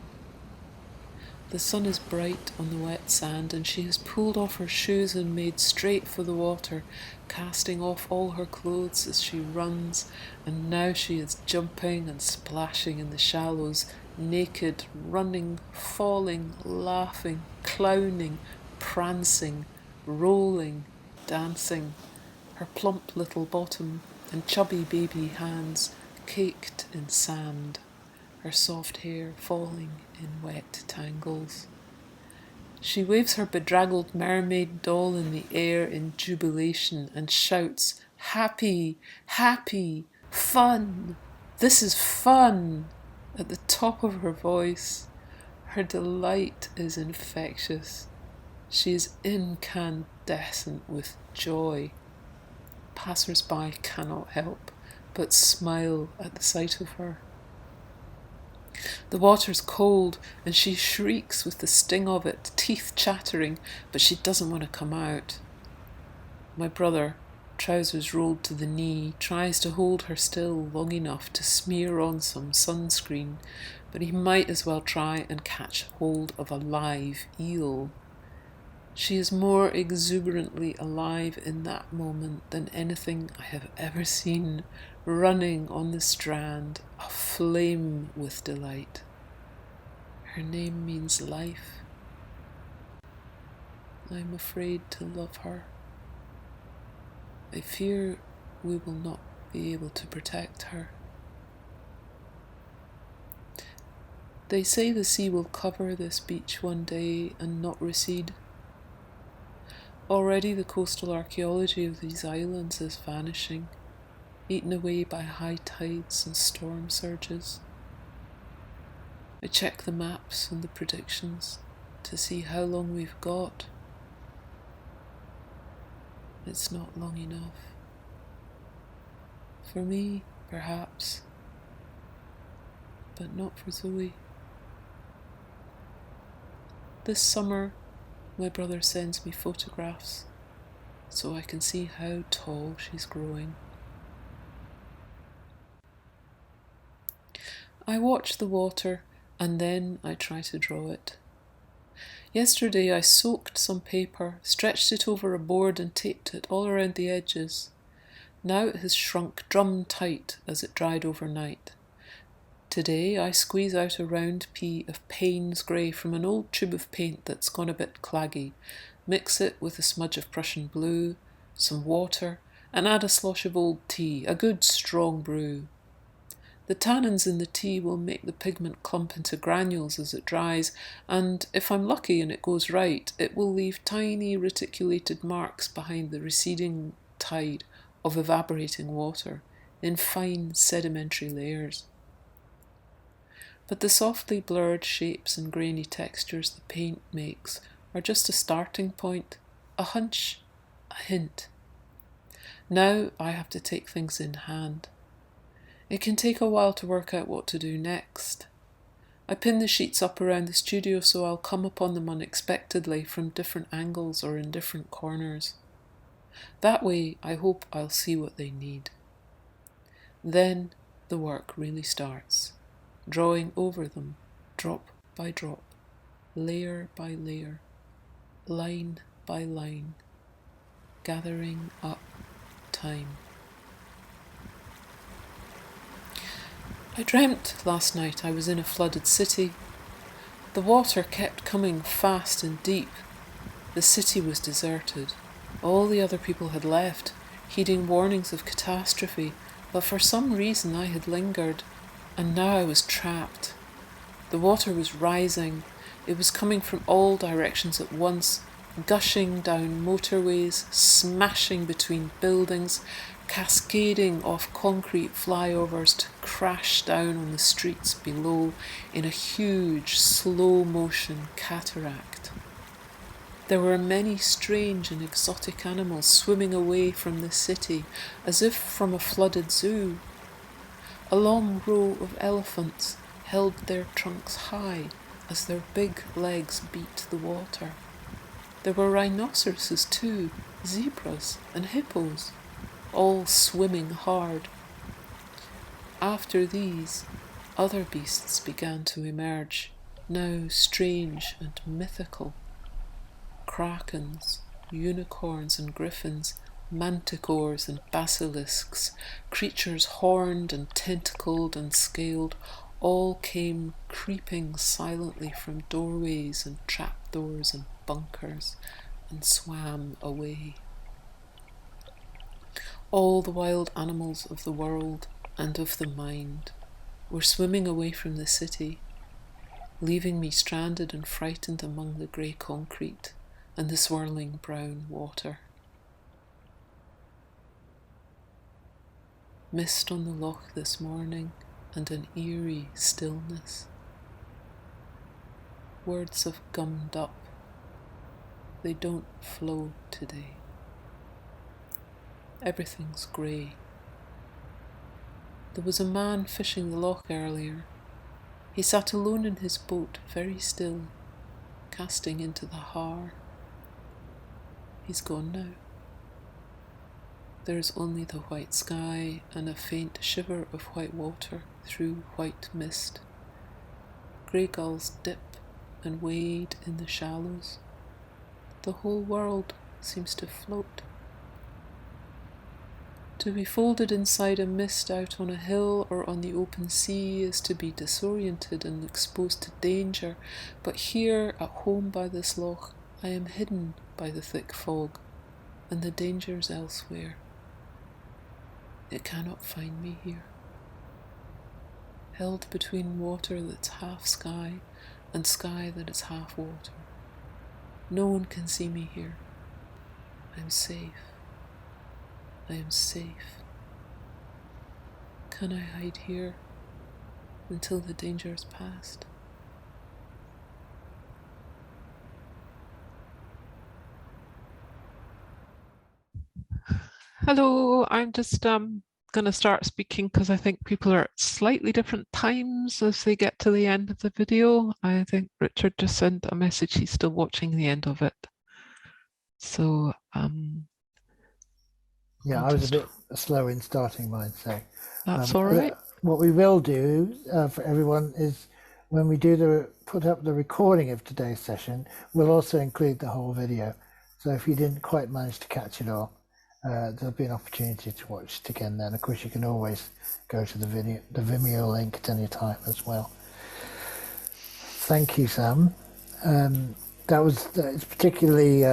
The sun is bright on the wet sand, and she has pulled off her shoes and made straight for the water, casting off all her clothes as she runs, and now she is jumping and splashing in the shallows, naked, running, falling, laughing, clowning, prancing, rolling, dancing, her plump little bottom and chubby baby hands caked in sand, her soft hair falling in wet tangles. She waves her bedraggled mermaid doll in the air in jubilation and shouts, "Happy, happy, fun! This is fun!" at the top of her voice. Her delight is infectious. She is incandescent with joy. Passers-by cannot help but smile at the sight of her. The water's cold, and she shrieks with the sting of it, teeth chattering, but she doesn't want to come out. My brother, trousers rolled to the knee, tries to hold her still long enough to smear on some sunscreen, but he might as well try and catch hold of a live eel. She is more exuberantly alive in that moment than anything I have ever seen, running on the strand, aflame with delight. Her name means life. I'm afraid to love her. I fear we will not be able to protect her. They say the sea will cover this beach one day and not recede. Already the coastal archaeology of these islands is vanishing, eaten away by high tides and storm surges. I check the maps and the predictions to see how long we've got. It's not long enough. For me, perhaps, but not for Zoe. This summer, my brother sends me photographs so I can see how tall she's growing. I watch the water and then I try to draw it. Yesterday I soaked some paper, stretched it over a board and taped it all around the edges. Now it has shrunk drum tight as it dried overnight. Today I squeeze out a round pea of Payne's grey from an old tube of paint that's gone a bit claggy, mix it with a smudge of Prussian blue, some water, and add a slosh of old tea, a good strong brew. The tannins in the tea will make the pigment clump into granules as it dries, and if I'm lucky and it goes right, it will leave tiny reticulated marks behind the receding tide of evaporating water in fine sedimentary layers. But the softly blurred shapes and grainy textures the paint makes are just a starting point, a hunch, a hint. Now I have to take things in hand. It can take a while to work out what to do next. I pin the sheets up around the studio so I'll come upon them unexpectedly from different angles or in different corners. That way I hope I'll see what they need. Then the work really starts, drawing over them, drop by drop, layer by layer, line by line, gathering up time. I dreamt last night I was in a flooded city. The water kept coming fast and deep. The city was deserted. All the other people had left, heeding warnings of catastrophe, but for some reason I had lingered, and now I was trapped. The water was rising. It was coming from all directions at once, gushing down motorways, smashing between buildings, cascading off concrete flyovers to crash down on the streets below in a huge slow-motion cataract. There were many strange and exotic animals swimming away from the city, as if from a flooded zoo. A long row of elephants held their trunks high as their big legs beat the water. There were rhinoceroses too, zebras and hippos, all swimming hard. After these, other beasts began to emerge, now strange and mythical. Krakens, unicorns and griffins, manticores and basilisks, creatures horned and tentacled and scaled, all came creeping silently from doorways and trapdoors and bunkers and swam away. All the wild animals of the world and of the mind were swimming away from the city, leaving me stranded and frightened among the grey concrete and the swirling brown water. Mist on the loch this morning and an eerie stillness. Words have gummed up. They don't flow today. Everything's grey. There was a man fishing the loch earlier. He sat alone in his boat, very still, casting into the Har. He's gone now. There is only the white sky and a faint shiver of white water through white mist. Grey gulls dip and wade in the shallows. The whole world seems to float. To be folded inside a mist out on a hill or on the open sea is to be disoriented and exposed to danger, but here at home by this loch I am hidden by the thick fog, and the danger's elsewhere. It cannot find me here. Held between water that's half sky and sky that is half water. No one can see me here. I'm safe. I am safe. Can I hide here until the danger is past? Hello, I'm just going to start speaking because I think people are at slightly different times as they get to the end of the video. I think Richard just sent a message, he's still watching the end of it. So yeah, I was a bit slow in starting mine, so that's all right. What we will do for everyone is when we do put up the recording of today's session, we'll also include the whole video. So if you didn't quite manage to catch it all, there'll be an opportunity to watch it again then. Of course, you can always go to the Vimeo link at any time as well. Thank you, Sam. It's particularly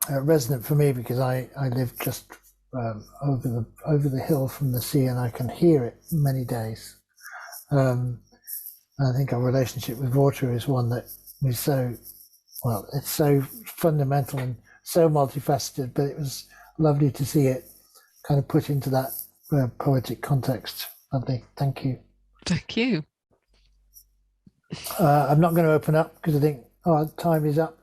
resonant for me because I live just over the hill from the sea, and I can hear it many days. I think our relationship with water is one that is it's so fundamental and so multifaceted, but it was lovely to see it kind of put into that poetic context. Lovely. Thank you. Thank you. I'm not going to open up because I think our time is up.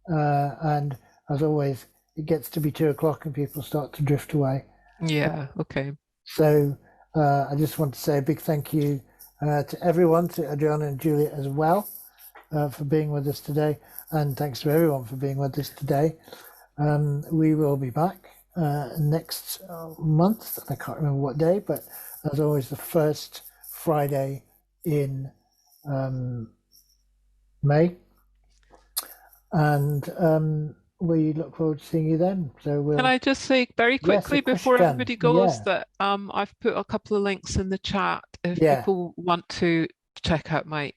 And as always, it gets to be 2:00 and people start to drift away. Yeah, okay. So I just want to say a big thank you to everyone, to Adriana and Giulia as well, for being with us today. And thanks to everyone for being with us today. We will be back next month. I can't remember what day, but as always, the first Friday in May. And we look forward to seeing you then. So Can I just say very quickly before everybody goes that I've put a couple of links in the chat if people want to check out my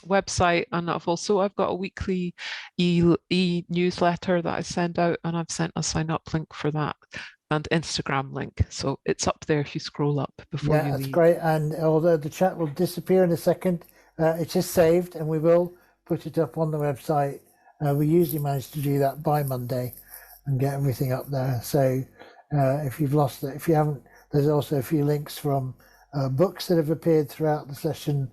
website, and I've got a weekly e-newsletter that I send out, and I've sent a sign up link for that and Instagram link, so it's up there if you scroll up before you leave. That's great. And although the chat will disappear in a second, it is saved and we will put it up on the website. We usually manage to do that by Monday and get everything up there. So if you've lost it, if you haven't, there's also a few links from books that have appeared throughout the session,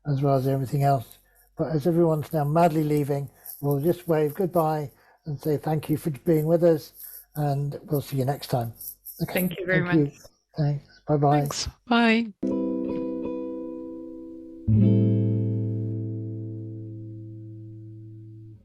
as well as everything else. But as everyone's now madly leaving, we'll just wave goodbye and say thank you for being with us, and we'll see you next time. Okay. Thank you very much. Thanks. Bye-bye. Thanks. Bye.